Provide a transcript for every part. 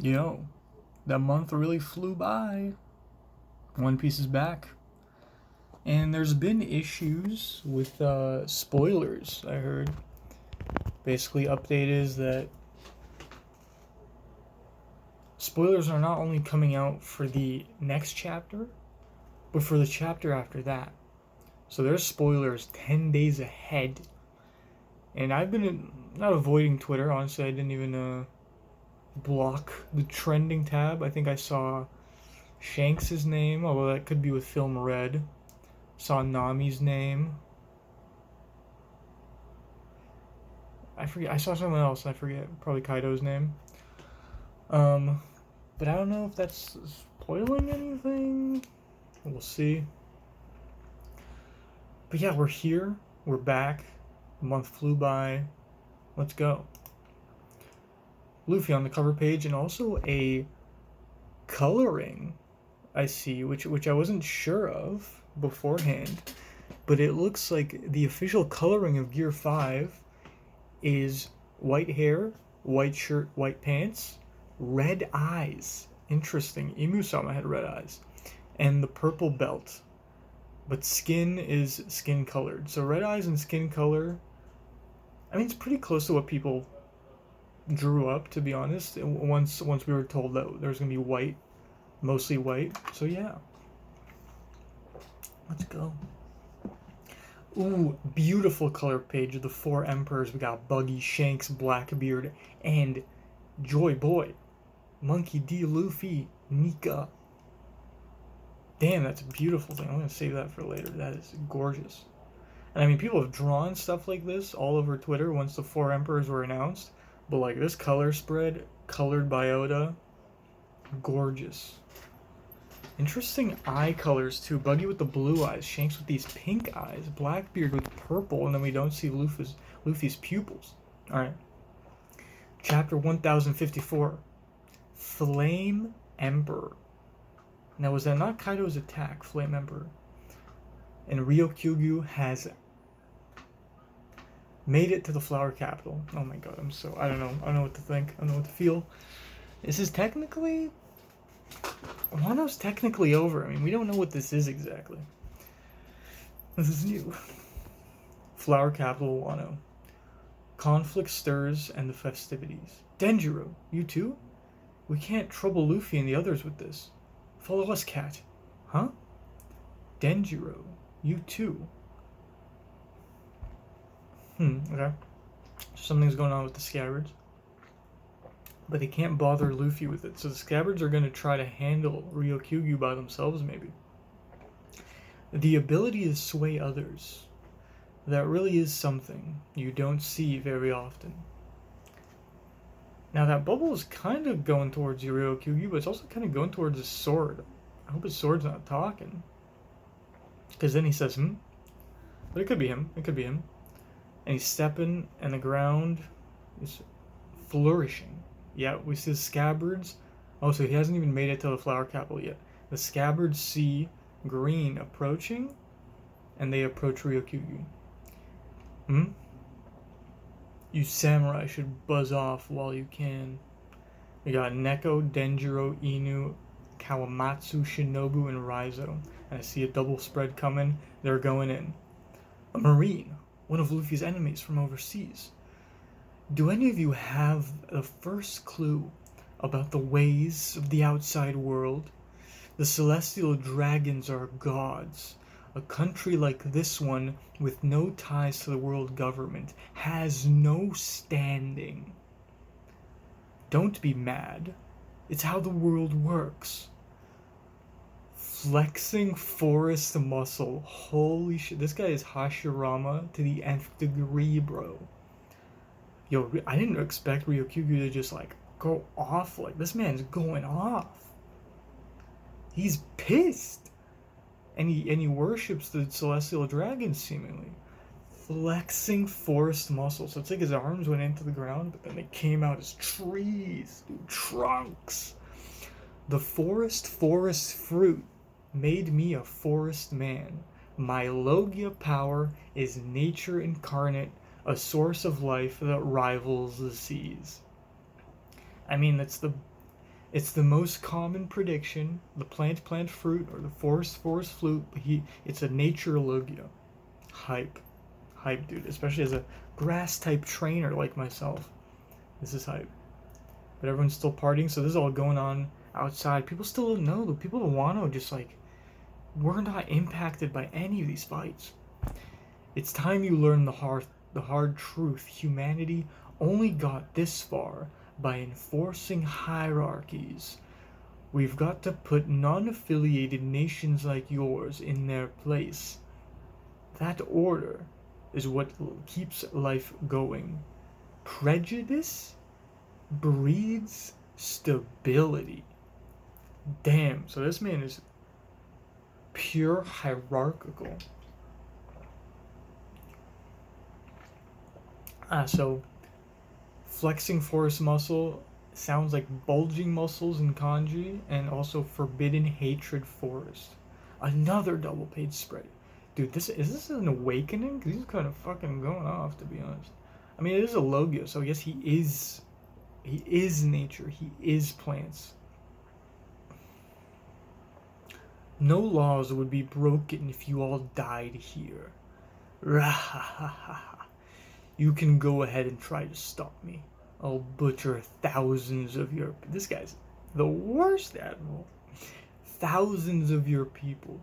Yo, that month really flew by. One Piece is back. And there's been issues with spoilers, I heard. Basically, update is that spoilers are not only coming out for the next chapter, but for the chapter after that. So there's spoilers 10 days ahead. And I've been not avoiding Twitter, honestly, I didn't even block the trending tab. I think I saw Shanks' name, although that could be with Film Red. Saw Nami's name. I forget. I saw someone else. I forget. Probably Kaido's name. Um, but I don't know if that's spoiling anything. We'll see. But yeah, we're here. We're back. A month flew by. Let's go. Luffy on the cover page, and also a coloring I see, which I wasn't sure of beforehand. But it looks like the official coloring of Gear 5 is white hair, white shirt, white pants, red eyes. Interesting. Imusama had red eyes. And the purple belt. But skin is skin colored. So red eyes and skin color, I mean, it's pretty close to what people drew up, to be honest. Once we were told that there was going to be white, mostly white. So yeah. Let's go. Ooh, beautiful color page of the four emperors. We got Buggy, Shanks, Blackbeard, and Joy Boy. Monkey D. Luffy, Nika. Damn, that's a beautiful thing. I'm going to save that for later. That is gorgeous. And I mean, people have drawn stuff like this all over Twitter once the four emperors were announced. But like this color spread, colored by Oda, gorgeous. Interesting eye colors too. Buggy with the blue eyes, Shanks with these pink eyes, Blackbeard with purple, and then we don't see Luffy's pupils. Alright. Chapter 1054. Flame Emperor. Now was that not Kaido's attack, Flame Emperor? And Ryokyugu has made it to the Flower Capital. Oh my god, I don't know what to think. I don't know what to feel. This is technically Wano's technically over. I mean, we don't know what this is exactly. This is new. Flower Capital Wano. Conflict stirs and the festivities. Denjiro, you too? We can't trouble Luffy and the others with this. Follow us, cat. Huh? Denjiro, you too? Okay. Something's going on with the scabbards. But they can't bother Luffy with it, so the scabbards are going to try to handle Ryokyugu by themselves, maybe. The ability to sway others. That really is something you don't see very often. Now that bubble is kind of going towards Ryokyugu, but it's also kind of going towards his sword. I hope his sword's not talking. Because then he says, But it could be him. It could be him. And he's stepping, and the ground is flourishing. Yeah, we see the scabbards. Oh, so he hasn't even made it to the Flower Capital yet. The scabbards see Green approaching, and they approach Ryokyugu. You samurai should buzz off while you can. We got Neko, Denjiro, Inu, Kawamatsu, Shinobu, and Raizo. And I see a double spread coming. They're going in. A Marine, one of Luffy's enemies from overseas. Do any of you have the first clue about the ways of the outside world? The celestial dragons are gods. A country like this one, with no ties to the world government, has no standing. Don't be mad. It's how the world works. Flexing forest muscle. Holy shit, this guy is Hashirama to the nth degree, bro. Yo, I didn't expect Ryokyugu to just like go off like this. Man's going off. He's pissed, and he worships the celestial dragons seemingly. Flexing forest muscle. So it's like his arms went into the ground, but then they came out as trees, dude, trunks. The forest fruit made me a forest man. My Logia power is nature incarnate, a source of life that rivals the seas. I mean, It's the most common prediction. The plant fruit, or the forest flute. But it's a nature logia. Hype. Hype, dude. Especially as a grass type trainer like myself. This is hype. But everyone's still partying, so this is all going on outside. People still don't know, though. People in Wano just like, we're not impacted by any of these fights. It's time you learn the hard truth. Humanity only got this far by enforcing hierarchies. We've got to put non-affiliated nations like yours in their place. That order is what keeps life going. Prejudice breeds stability. Damn, so this man is pure hierarchical. So flexing force muscle sounds like bulging muscles in kanji, and also forbidden hatred forest. Another double page spread. Dude, is this an awakening? Because he's kind of fucking going off, to be honest. I mean, it is a logia, so I guess he is nature. He is plants. No laws would be broken if you all died here. You can go ahead and try to stop me. I'll butcher thousands of your... This guy's the worst admiral. Thousands of your people,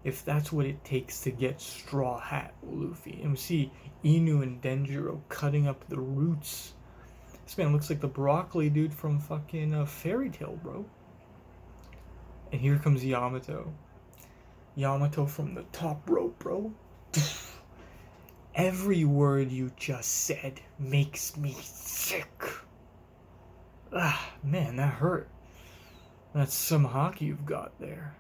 if that's what it takes to get Straw Hat Luffy. And we see Inu and Denjiro cutting up the roots. This man looks like the broccoli dude from fucking Fairy Tail, bro. And here comes Yamato. Yamato from the top rope, bro. Every word you just said makes me sick. Man, that hurt. That's some hockey you've got there.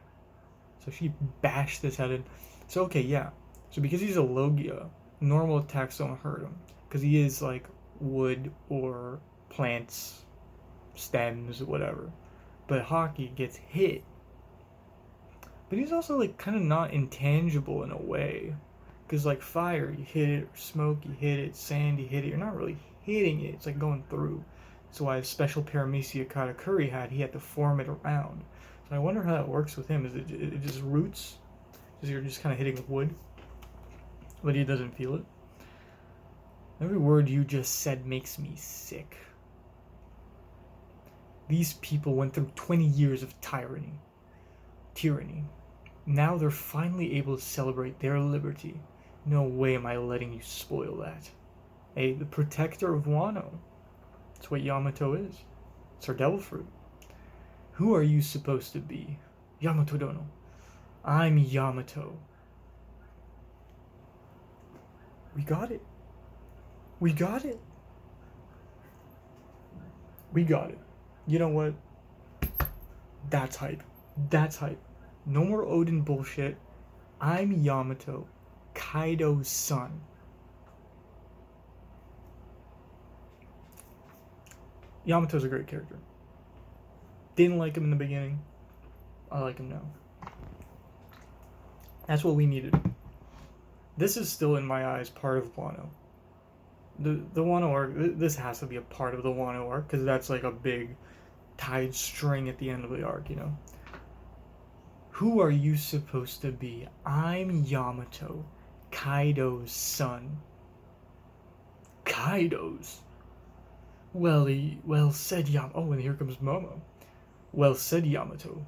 So she bashed this head in. So, okay, yeah. So because he's a Logia, normal attacks don't hurt him. Because he is, like, wood or plants, stems, whatever. But hockey gets hit. But he's also, like, kind of not intangible in a way. Because, like, fire, you hit it, or smoke, you hit it, sand, you hit it. You're not really hitting it. It's, like, going through. So why a special paramecia Katakuri he had to form it around. So I wonder how that works with him. Is it just roots? Because you're just kind of hitting wood? But he doesn't feel it. Every word you just said makes me sick. These people went through 20 years of tyranny. Now they're finally able to celebrate their liberty. No way am I letting you spoil that. Hey, the protector of Wano. That's what Yamato is. It's her devil fruit. Who are you supposed to be? Yamato Dono. I'm Yamato. We got it. We got it. We got it. You know what? That's hype. That's hype. No more Odin bullshit. I'm Yamato, Kaido's son. Yamato's a great character. Didn't like him in the beginning. I like him now. That's what we needed. This is still, in my eyes, part of Wano. The Wano arc, this has to be a part of the Wano arc, because that's like a big tied string at the end of the arc, you know? Who are you supposed to be? I'm Yamato, Kaido's son. Kaido's? Well said, Yamato. Oh, and here comes Momo. Well said, Yamato.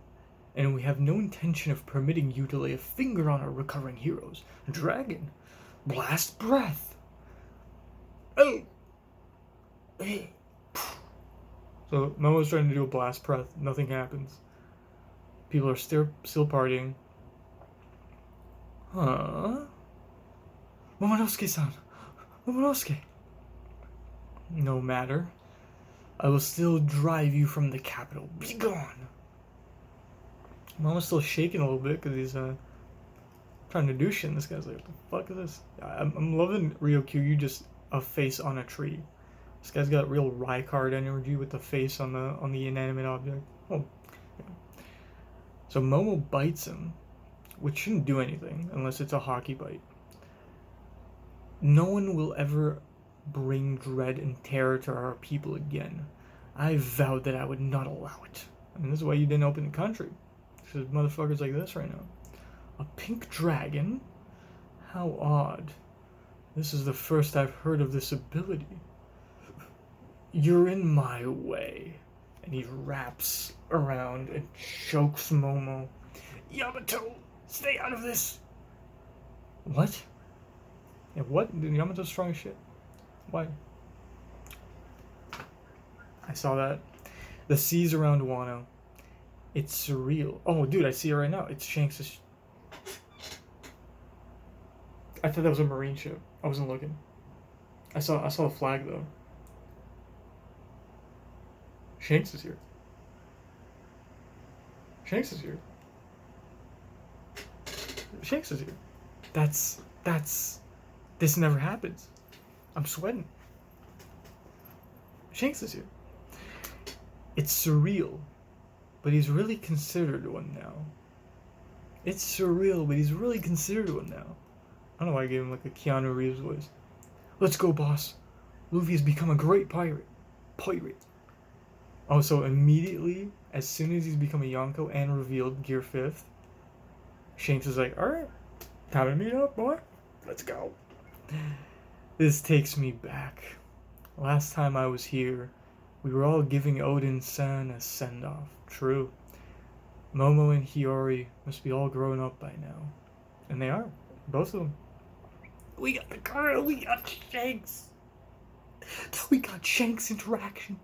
And we have no intention of permitting you to lay a finger on our recurring heroes. Dragon, blast breath. Hey. So Momo's trying to do a blast breath. Nothing happens. People are still partying. Huh? Momonosuke-san. Momonosuke. No matter. I will still drive you from the capital. Be gone. Momo's still shaking a little bit because he's trying to do shit. And this guy's like, what the fuck is this? I'm loving Ryokyu just a face on a tree. This guy's got real Raikard energy with the face on the inanimate object. Oh. Yeah. So Momo bites him, which shouldn't do anything unless it's a hockey bite. No one will ever bring dread and terror to our people again. I vowed that I would not allow it. I mean, this is why you didn't open the country. Because motherfuckers like this right now. A pink dragon? How odd. This is the first I've heard of this ability. You're in my way. And he wraps around and chokes Momo. Yamato, stay out of this! What? Yeah, what? Yamato's strong as shit. Why? I saw that. The seas around Wano. It's surreal. Oh, dude, I see it right now. It's Shanks'. I thought that was a marine ship. I wasn't looking. I saw the flag though. Shanks is here. Shanks is here. Shanks is here. That's. This never happens. I'm sweating. Shanks is here. It's surreal, but he's really considered one now. It's surreal, but he's really considered one now. I don't know why I gave him like a Keanu Reeves voice. Let's go, boss. Luffy has become a great pirate. Oh, so immediately, as soon as he's become a Yonko and revealed Gear 5th, Shanks is like, alright, time to meet up, boy. Let's go. This takes me back. Last time I was here, we were all giving Odin-san a send-off. True. Momo and Hiyori must be all grown up by now. And they are. Both of them. We got the girl, we got Shanks. We got Shanks interaction.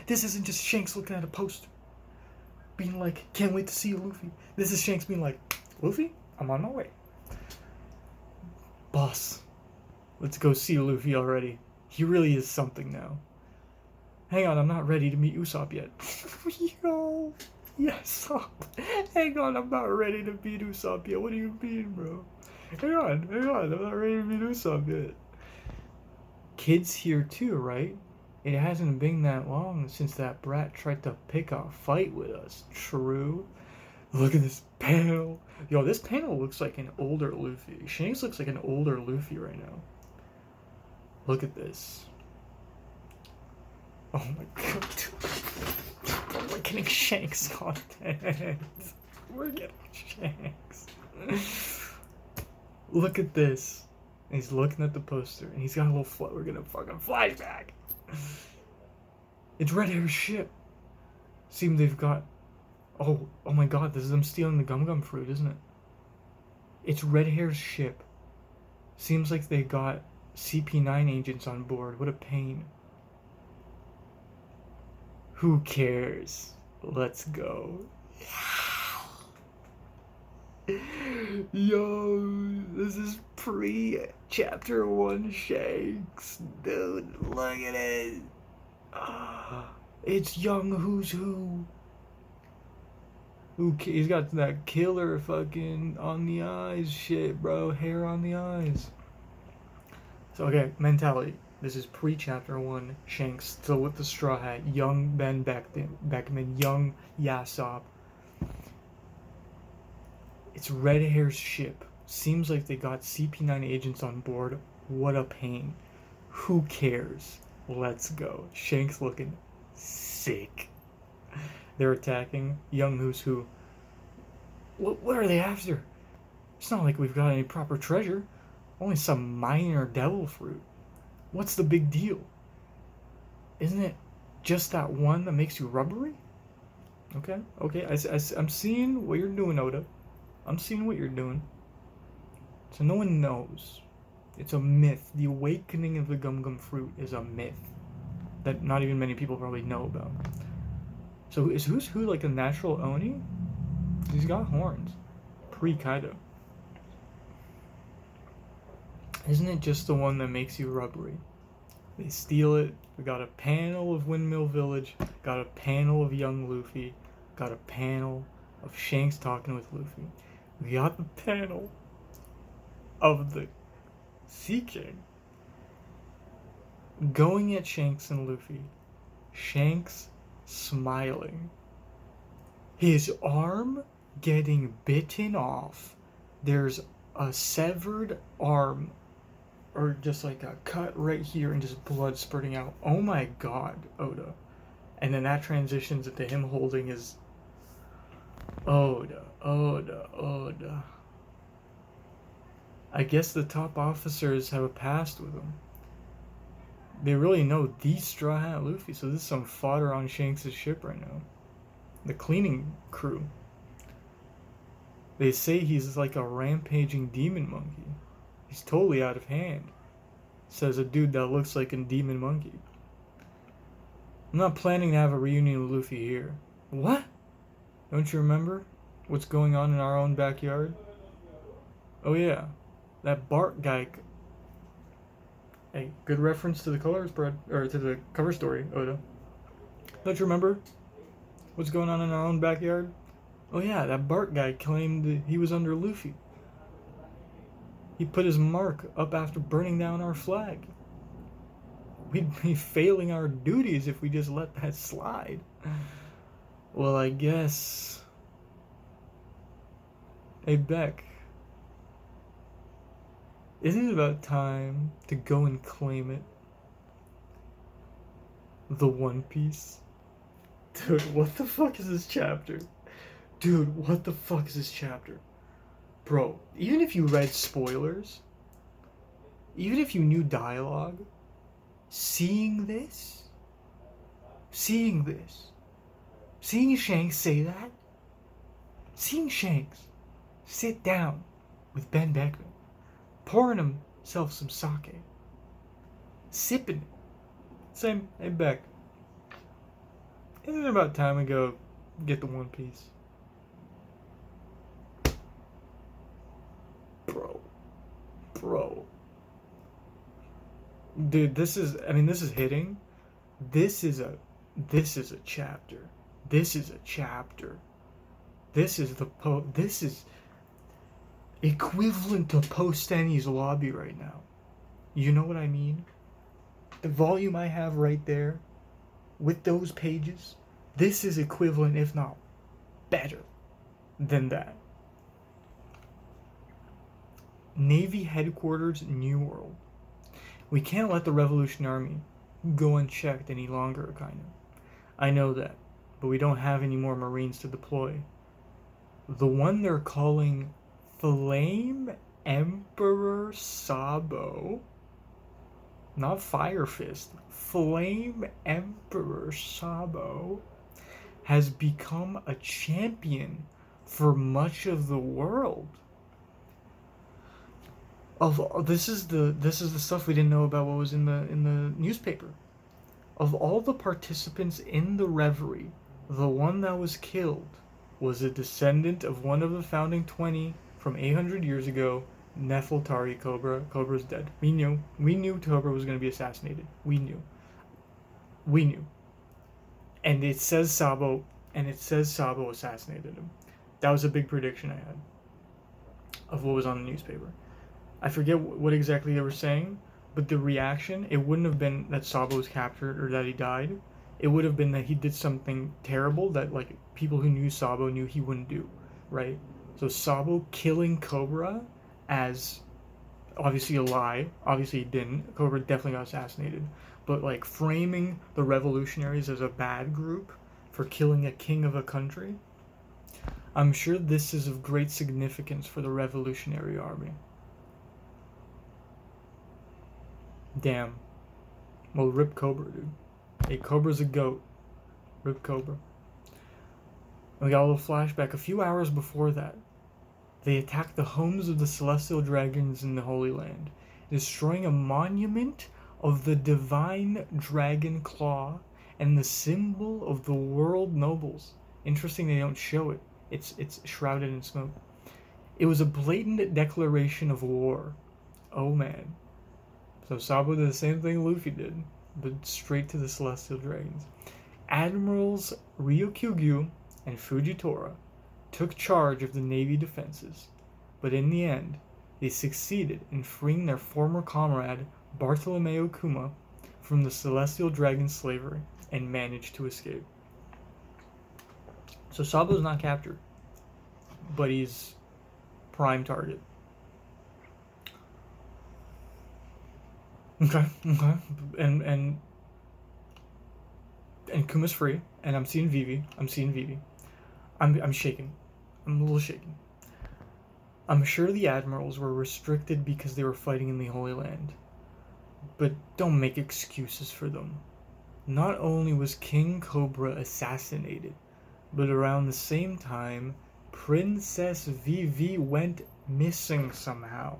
This isn't just Shanks looking at a poster, being like, can't wait to see you, Luffy. This is Shanks being like, Luffy, I'm on my way. Boss, let's go see Luffy already. He really is something now. Hang on, I'm not ready to meet Usopp yet. Yo, yes. Hang on, I'm not ready to meet Usopp yet. What do you mean, bro? Hang on, I'm not ready to meet Usopp yet. Kid's here too, right? It hasn't been that long since that brat tried to pick a fight with us. True. Look at this panel. Yo, this panel looks like an older Luffy. Shanks looks like an older Luffy right now. Look at this. Oh my god. We're getting Shanks content. We're getting Shanks. Look at this. And he's looking at the poster, and he's got a little we're gonna fucking flashback. It's Red Hair's ship. Seem they've got. Oh my god, this is them stealing the Gum Gum fruit, isn't it? It's Red Hair's ship. Seems like they got CP9 agents on board. What a pain. Who cares? Let's go. Yo, this is pre-chapter 1 Shanks. Dude, look at it. It's young Who's Who. He's got that killer fucking on the eyes shit, bro. Hair on the eyes. So, okay, mentality. This is pre-chapter 1 Shanks, still with the straw hat. Young Ben Beckman, young Yasop. It's Red Hair's ship. Seems like they got CP9 agents on board. What a pain. Who cares? Let's go. Shanks looking sick. They're attacking young Who's Who. What are they after? It's not like we've got any proper treasure. Only some minor devil fruit. What's the big deal? Isn't it just that one that makes you rubbery? Okay. I'm seeing what you're doing, Oda. I'm seeing what you're doing. So no one knows. It's a myth. The awakening of the Gum Gum fruit is a myth that not even many people probably know about. So is Who's Who like a natural Oni? He's got horns. Pre-Kaido. Isn't it just the one that makes you rubbery? They steal it. We got a panel of Windmill Village. Got a panel of young Luffy. Got a panel of Shanks talking with Luffy. We got the panel of the Sea King going at Shanks and Luffy. Shanks smiling. His arm getting bitten off. There's a severed arm, or just like a cut right here and just blood spurting out. Oh my god, Oda. And then that transitions into him holding his Oda. I guess the top officers have a past with him. They really know the Straw Hat Luffy, so this is some fodder on Shanks' ship right now. The cleaning crew. They say he's like a rampaging demon monkey. He's totally out of hand, says a dude that looks like a demon monkey. I'm not planning to have a reunion with Luffy here. What? Don't you remember what's going on in our own backyard? Oh yeah, that Bart guy. Hey, good reference to the color spread, or to the cover story, Oda. Don't you remember what's going on in our own backyard? Oh yeah, that Bart guy claimed he was under Luffy. He put his mark up after burning down our flag. We'd be failing our duties if we just let that slide. Well, I guess... Hey, Beck. Isn't it about time to go and claim it? The One Piece? Dude, what the fuck is this chapter? Dude, what the fuck is this chapter? Bro, even if you read spoilers, even if you knew dialogue, seeing seeing Shanks say that, seeing Shanks sit down with Ben Beckman, pouring himself some sake, sipping it, saying, hey Beck, isn't it about time we go get the One Piece? Bro. Dude, this is hitting. This is a chapter. This is equivalent to Post-Eni's lobby right now. You know what I mean? The volume I have right there, with those pages, this is equivalent, if not better, than that. Navy Headquarters, New World. We can't let the Revolution Army go unchecked any longer, kind of. I know that, but we don't have any more Marines to deploy. The one they're calling Flame Emperor Sabo, not Fire Fist, Flame Emperor Sabo, has become a champion for much of the world. This is the stuff we didn't know about what was in the newspaper. Of all the participants in the reverie, the one that was killed was a descendant of one of the founding 20 from 800 years ago, Nefeltari Cobra. Cobra's dead. We knew Cobra was going to be assassinated. We knew. And it says Sabo assassinated him. That was a big prediction I had of what was on the newspaper. I forget what exactly they were saying, but the reaction, it wouldn't have been that Sabo was captured or that he died. It would have been that he did something terrible that, like, people who knew Sabo knew he wouldn't do, right? So Sabo killing Cobra as obviously a lie. Obviously he didn't. Cobra definitely got assassinated. But, like, framing the revolutionaries as a bad group for killing a king of a country, I'm sure this is of great significance for the Revolutionary Army. Damn. Well, rip Cobra, dude. Hey, Cobra's a goat. Rip Cobra. And we got a little flashback. A few hours before that, they attacked the homes of the Celestial Dragons in the Holy Land, destroying a monument of the divine dragon claw and the symbol of the world nobles. Interesting they don't show it. It's shrouded in smoke. It was a blatant declaration of war. Oh man. So Sabo did the same thing Luffy did, but straight to the Celestial Dragons. Admirals Ryukyugyu and Fujitora took charge of the Navy defenses, but in the end, they succeeded in freeing their former comrade Bartolomeo Kuma from the Celestial Dragon slavery and managed to escape. So Sabo's not captured, but he's prime target. Okay. And and Kuma's free, and I'm seeing Vivi. I'm shaking. I'm a little shaken. I'm sure the admirals were restricted because they were fighting in the Holy Land. But don't make excuses for them. Not only was King Cobra assassinated, but around the same time, Princess Vivi went missing somehow.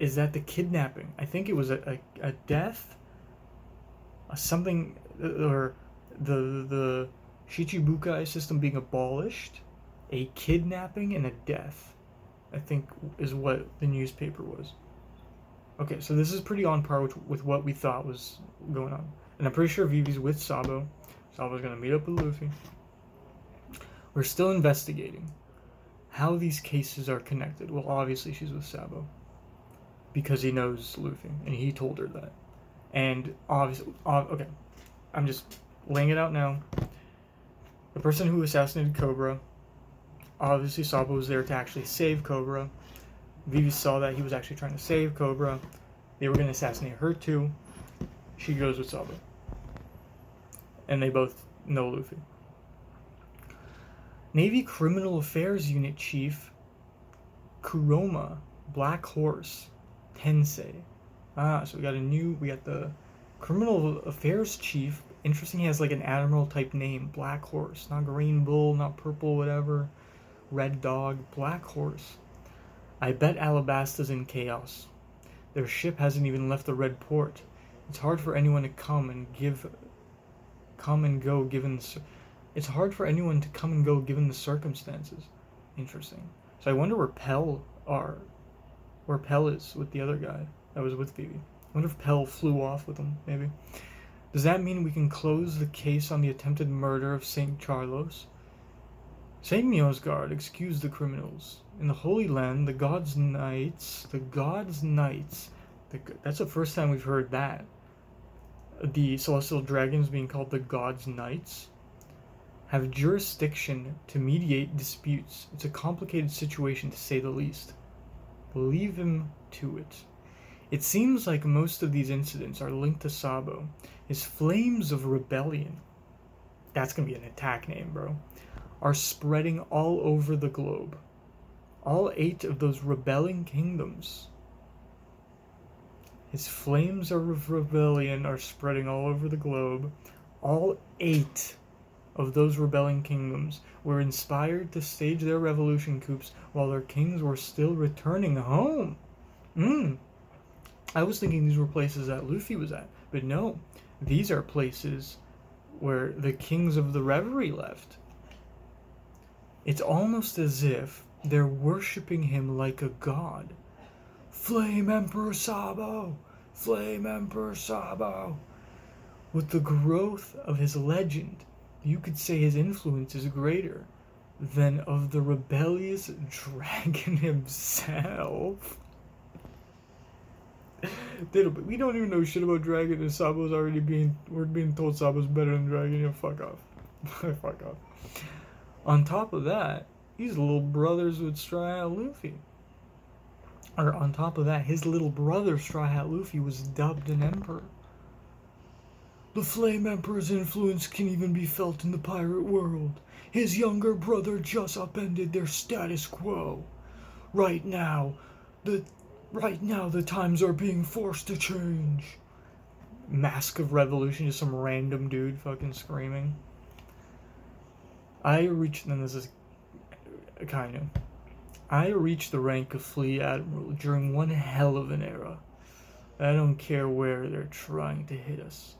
Is that the kidnapping? I think it was a death, something, or the Shichibukai system being abolished, a kidnapping, and a death, I think is what the newspaper was. Okay, so this is pretty on par with what we thought was going on. And I'm pretty sure Vivi's with Sabo. Sabo's gonna meet up with Luffy. We're still investigating how these cases are connected. Well, obviously she's with Sabo because he knows Luffy, and he told her that. And obviously, okay, I'm just laying it out now. The person who assassinated Cobra, obviously Sabo was there to actually save Cobra. Vivi saw that he was actually trying to save Cobra. They were going to assassinate her too. She goes with Sabo. And they both know Luffy. Navy Criminal Affairs Unit Chief Kuroma, Black Horse, Tensei. So we got the Criminal Affairs Chief. Interesting, he has like an admiral type name. Black Horse. Not Greenbull, not Purple, whatever. Red Dog, Black Horse. I bet Alabasta's in chaos. Their ship hasn't even left the Red Port. It's hard for anyone to come and go given the circumstances. Interesting. So I wonder where Pell is with the other guy that was with Vivi. I wonder if Pell flew off with him, maybe. Does that mean we can close the case on the attempted murder of St. Carlos? St. Miosgard excused the criminals. In the Holy Land, the Gods' Knights, that's the first time we've heard that. The Celestial Dragons being called the Gods' Knights have jurisdiction to mediate disputes. It's a complicated situation to say the least. Leave him to it. It seems like most of these incidents are linked to Sabo. His Flames of Rebellion, that's gonna be an attack name, bro, are spreading all over the globe. All 8 of those rebelling kingdoms. His Flames of Rebellion are spreading all over the globe. All 8 of those rebelling kingdoms were inspired to stage their revolution coups while their kings were still returning home. I was thinking these were places that Luffy was at, but no, these are places where the kings of the Reverie left. It's almost as if they're worshipping him like a god. Flame Emperor Sabo! Flame Emperor Sabo! With the growth of his legend, you could say his influence is greater than of the rebellious dragon himself. Dude, we don't even know shit about Dragon, and we're being told Sabo's better than Dragon. You know, fuck off. Fuck off. On top of that, he's little brothers with Straw Hat Luffy. Or on top of that, his little brother Straw Hat Luffy was dubbed an emperor. The Flame Emperor's influence can even be felt in the pirate world. His younger brother just upended their status quo. Right now, the times are being forced to change. Mask of Revolution is some random dude fucking screaming. I reached the rank of Fleet Admiral during one hell of an era. I don't care where they're trying to hit us.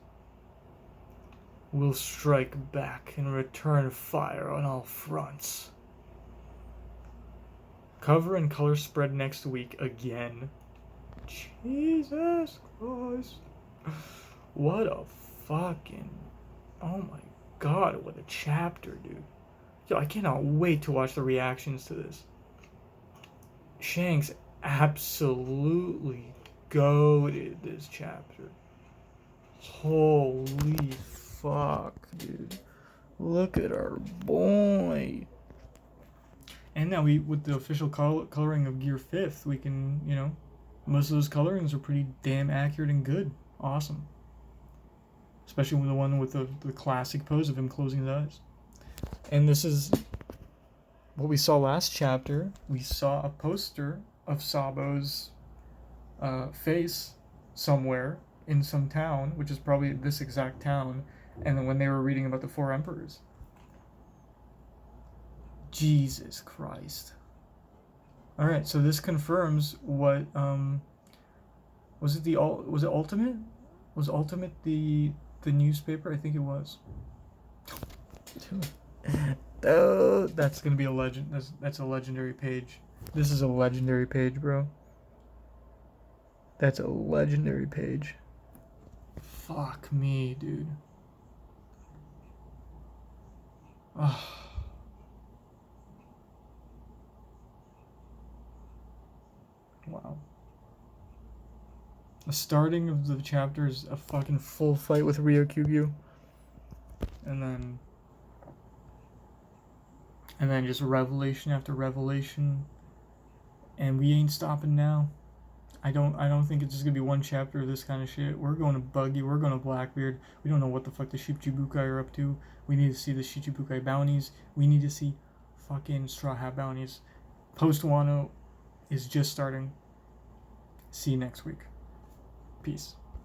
We'll strike back and return fire on all fronts. Cover and color spread next week again. Jesus Christ. What a fucking... Oh my god, what a chapter, dude. Yo, I cannot wait to watch the reactions to this. Shanks absolutely goated this chapter. Holy fuck, dude. Look at our boy. And now with the official coloring of Gear 5th, we can, most of those colorings are pretty damn accurate and good. Awesome. especially the one with the classic pose of him closing his eyes. And this is what we saw last chapter. We saw a poster of Sabo's face somewhere in some town, which is probably this exact town, and then when they were reading about the four emperors. Jesus Christ. Alright, so this confirms what was it Ultimate? Was Ultimate the newspaper? I think it was. Oh, that's gonna be a legend. That's a legendary page. This is a legendary page, bro. That's a legendary page. Fuck me, dude. Oh. Wow. The starting of the chapter is a fucking full fight with Ryokugyu. And then just revelation after revelation. And we ain't stopping now. I don't think it's just gonna be one chapter of this kind of shit. We're going to Buggy, we're going to Blackbeard. We don't know what the fuck the Shichibukai are up to. We need to see the Shichibukai bounties. We need to see fucking Straw Hat bounties. Post Wano is just starting. See you next week. Peace.